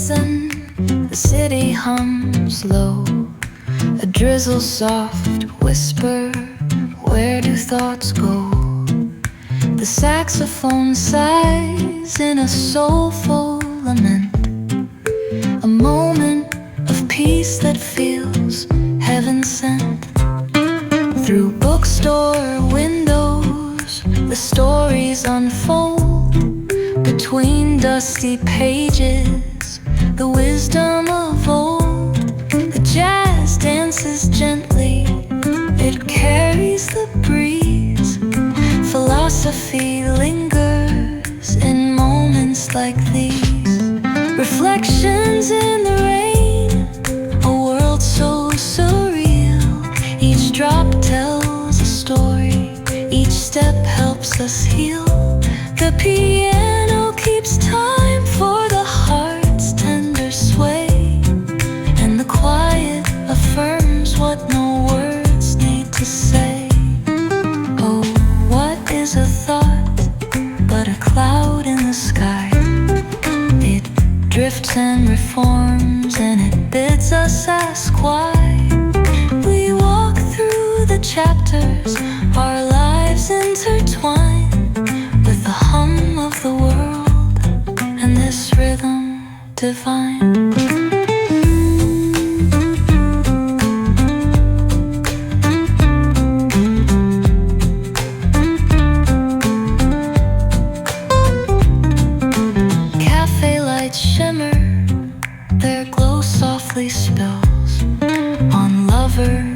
listen, the city hums low, a drizzle soft whisper, where do thoughts go? The saxophone sighs in a soulful lament, a moment of peace that feels heaven sent. Through bookstore windows, the stories unfold. Between dusty pages, the wisdom of old. The jazz dances gently, it carries the breeze. Philosophy lingers in moments like these. Reflections in the rain, a world so surreal. Each drop tells a story, each step helps us heal. The piano keeps time for the heart's tender sway, and the quiet affirms what no words need to say. Oh, what is a thought but a cloud in the sky? It drifts and reforms, and it bids us ask why. We walk through the chapters, our lives intertwine with the hum of the world and this rhythm divine. Cafe lights shimmer, their glow softly spills on lovers